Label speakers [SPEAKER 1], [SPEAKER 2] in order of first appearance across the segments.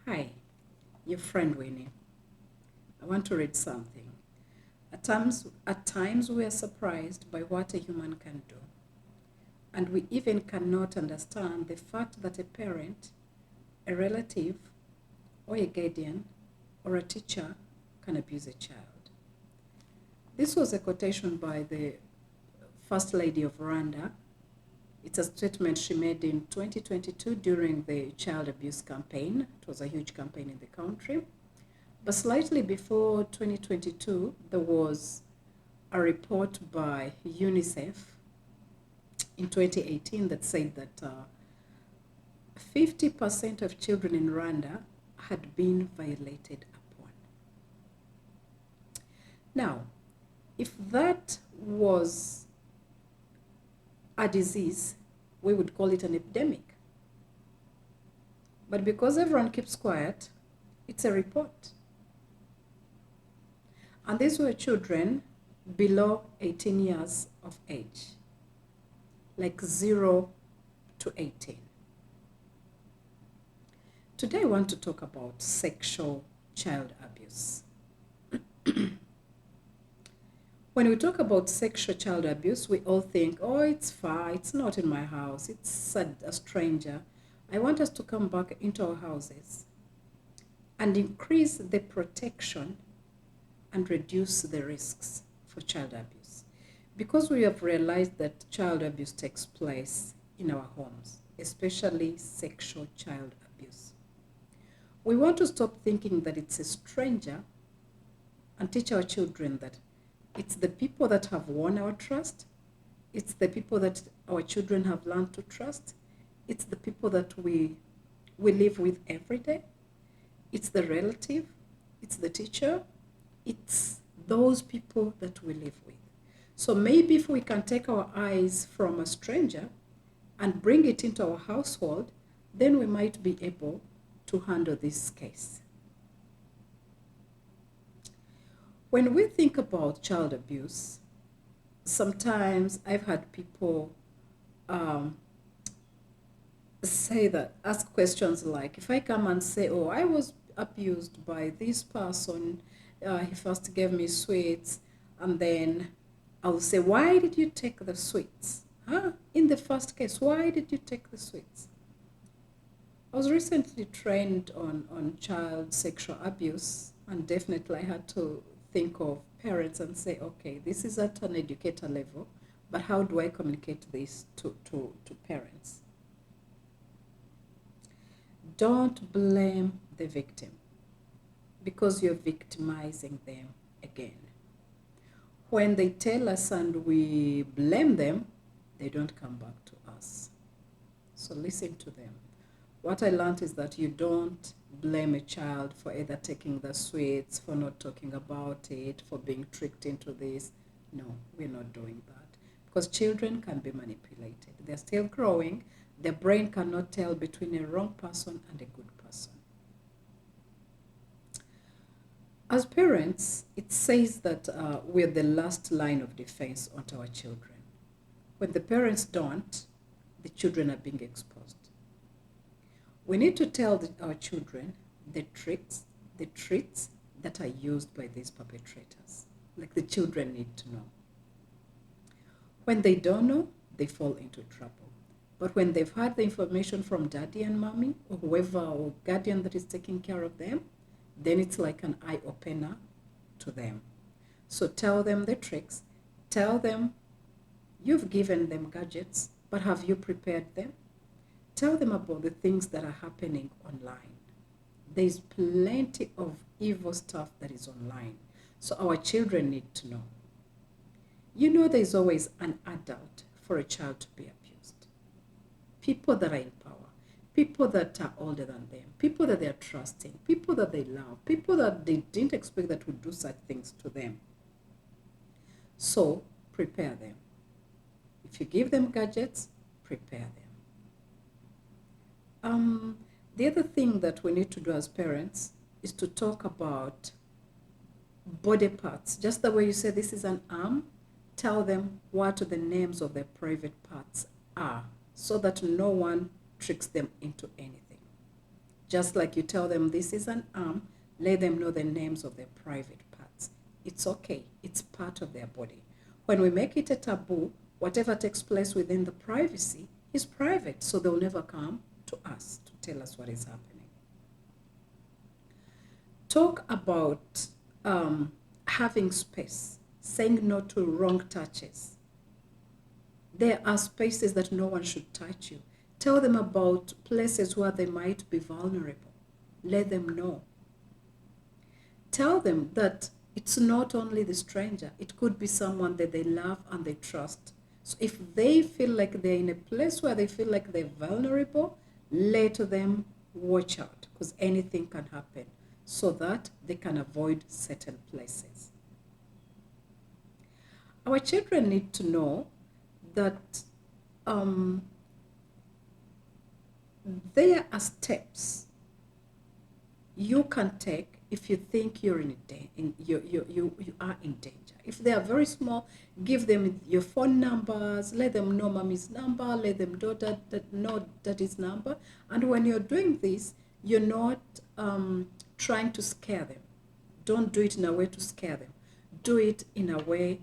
[SPEAKER 1] Hi, your friend Winnie. I want to read something. At times we are surprised by what a human can do, and we even cannot understand the fact that a parent, a relative, or a guardian, or a teacher can abuse a child. This was a quotation by the First Lady of Rwanda. It's a statement she made in 2022 during the child abuse campaign. It was a huge campaign in the country. But slightly before 2022, there was a report by UNICEF in 2018 that said that 50% of children in Rwanda had been violated upon. Now, if that was a disease, we would call it an epidemic. But because everyone keeps quiet, it's a report. And these were children below 18 years of age, like 0 to 18. Today I want to talk about sexual child abuse. When we talk about sexual child abuse, we all think, oh, it's far, it's not in my house, it's a stranger. I want us to come back into our houses and increase the protection and reduce the risks for child abuse. Because we have realized that child abuse takes place in our homes, especially sexual child abuse. We want to stop thinking that it's a stranger and teach our children that it's the people that have won our trust. It's the people that our children have learned to trust. It's the people that we live with every day. It's the relative. It's the teacher. It's those people that we live with. So maybe if we can take our eyes from a stranger and bring it into our household, then we might be able to handle this case. When we think about child abuse, sometimes I've had people ask questions like, if I come and say, oh, I was abused by this person, he first gave me sweets, and then I'll say, why did you take the sweets? In the first case, why did you take the sweets? I was recently trained on child sexual abuse, and definitely I had to think of parents and say, okay, this is at an educator level, but how do I communicate this to parents? Don't blame the victim because you're victimizing them again. When they tell us and we blame them, they don't come back to us. So listen to them. What I learned is that you don't blame a child for either taking the sweets, for not talking about it, for being tricked into this. No, we're not doing that. Because children can be manipulated. They're still growing. Their brain cannot tell between a wrong person and a good person. As parents, it says that we're the last line of defense onto our children. When the parents don't, the children are being exposed. We need to tell our children the tricks, the treats that are used by these perpetrators. Like the children need to know. When they don't know, they fall into trouble. But when they've had the information from daddy and mommy, or whoever or guardian that is taking care of them, then it's like an eye-opener to them. So tell them the tricks. Tell them you've given them gadgets, but have you prepared them? Tell them about the things that are happening online. There's plenty of evil stuff that is online. So our children need to know. You know there's always an adult for a child to be abused. People that are in power. People that are older than them. People that they are trusting. People that they love. People that they didn't expect that would do such things to them. So prepare them. If you give them gadgets, prepare them. The other thing that we need to do as parents is to talk about body parts. Just the way you say this is an arm, tell them what the names of their private parts are so that no one tricks them into anything. Just like you tell them this is an arm, let them know the names of their private parts. It's okay. It's part of their body. When we make it a taboo, whatever takes place within the privacy is private, so they'll never come to us to tell us what is happening. Talk about having space, saying no to wrong touches. There are spaces that no one should touch you. Tell them about places where they might be vulnerable. Let them know. Tell them that it's not only the stranger, it could be someone that they love and they trust. So if they feel like they're in a place where they feel like they're vulnerable, let them watch out, because anything can happen, so that they can avoid certain places. Our children need to know that there are steps you can take if you think you're you are in danger. If they are very small, give them your phone numbers, let them know mommy's number, let them know daddy's number. And when you're doing this, you're not trying to scare them. Don't do it in a way to scare them. Do it in a way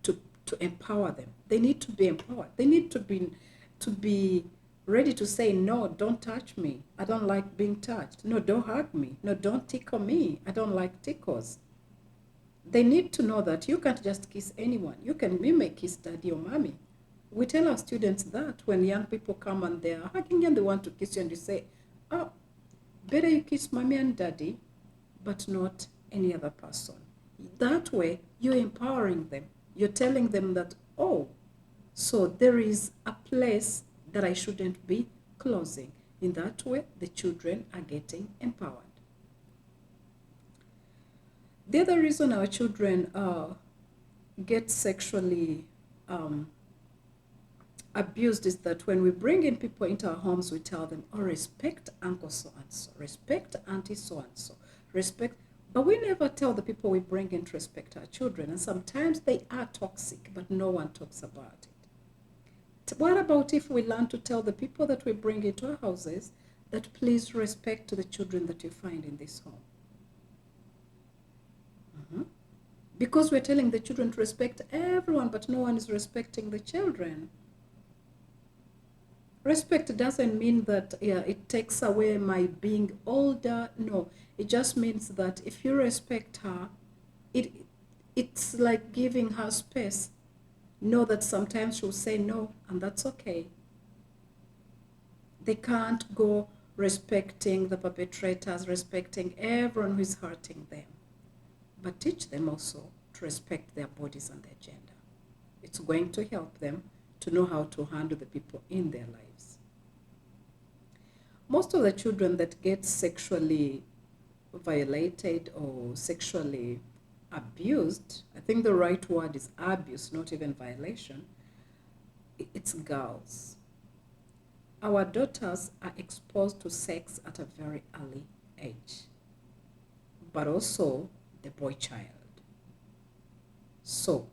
[SPEAKER 1] to empower them. They need to be empowered. They need to be ready to say, no, don't touch me. I don't like being touched. No, don't hug me. No, don't tickle me. I don't like tickles. They need to know that you can't just kiss anyone. You can mimic kiss daddy or mommy. We tell our students that when young people come and they're hugging you and they want to kiss you, and you say, oh, better you kiss mommy and daddy, but not any other person. That way, you're empowering them. You're telling them that, oh, so there is a place that I shouldn't be closing. In that way, the children are getting empowered. The other reason our children get sexually abused is that when we bring in people into our homes, we tell them, oh, respect uncle so-and-so, respect auntie so-and-so, respect. But we never tell the people we bring in to respect our children. And sometimes they are toxic, but no one talks about it. What about if we learn to tell the people that we bring into our houses that please respect the children that you find in this home? Because we're telling the children to respect everyone, but no one is respecting the children. Respect doesn't mean that it takes away my being older. No, it just means that if you respect her, it's like giving her space. Know that sometimes she'll say no, and that's okay. They can't go respecting the perpetrators, respecting everyone who is hurting them. But teach them also to respect their bodies and their gender. It's going to help them to know how to handle the people in their lives. Most of the children that get sexually violated or sexually abused, I think the right word is abuse, not even violation, it's girls. Our daughters are exposed to sex at a very early age, but also the boy child. So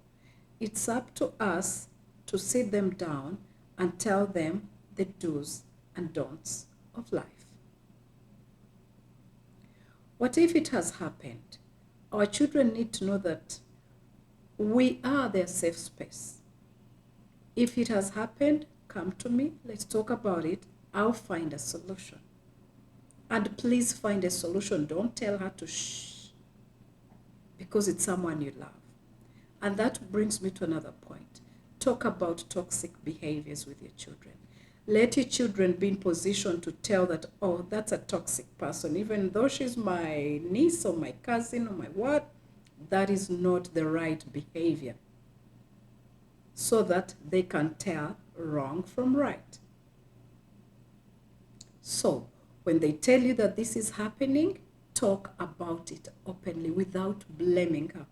[SPEAKER 1] it's up to us to sit them down and tell them the do's and don'ts of life. What if it has happened? Our children need to know that we are their safe space. If it has happened, come to me, let's talk about it. I'll find a solution. And please find a solution. Don't tell her to shh, because it's someone you love. And that brings me to another point. Talk about toxic behaviors with your children. Let your children be in position to tell that, oh, that's a toxic person. Even though she's my niece or my cousin or my what, that is not the right behavior. So that they can tell wrong from right. So when they tell you that this is happening, talk about it openly without blaming her.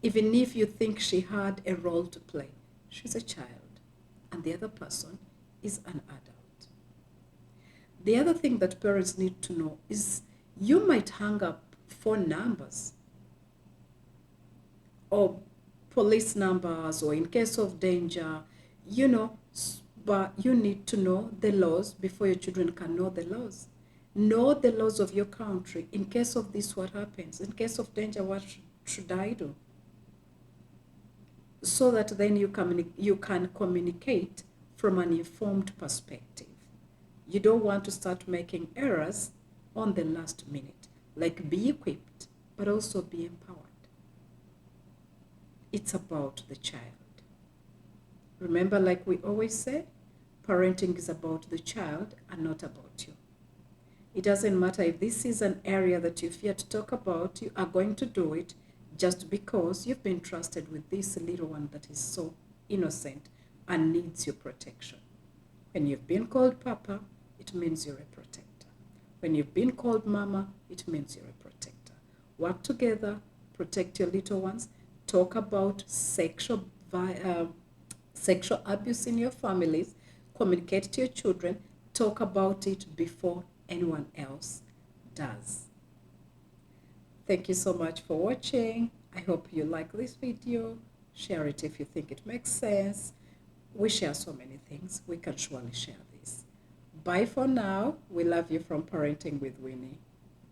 [SPEAKER 1] Even if you think she had a role to play, she's a child and the other person is an adult. The other thing that parents need to know is you might hang up phone numbers or police numbers or in case of danger, but you need to know the laws before your children can know the laws. Know the laws of your country. In case of this, what happens? In case of danger, what should I do? So that then you can communicate from an informed perspective. You don't want to start making errors on the last minute. Like, be equipped, but also be empowered. It's about the child. Remember, like we always say, parenting is about the child and not about you. It doesn't matter if this is an area that you fear to talk about, you are going to do it just because you've been trusted with this little one that is so innocent and needs your protection. When you've been called Papa, it means you're a protector. When you've been called Mama, it means you're a protector. Work together, protect your little ones, talk about sexual abuse in your families, communicate to your children, talk about it before anyone else does. Thank you so much for watching. I hope you like this video. Share it if you think it makes sense. We share so many things. We can surely share this. Bye for now. We love you from Parenting with Winnie.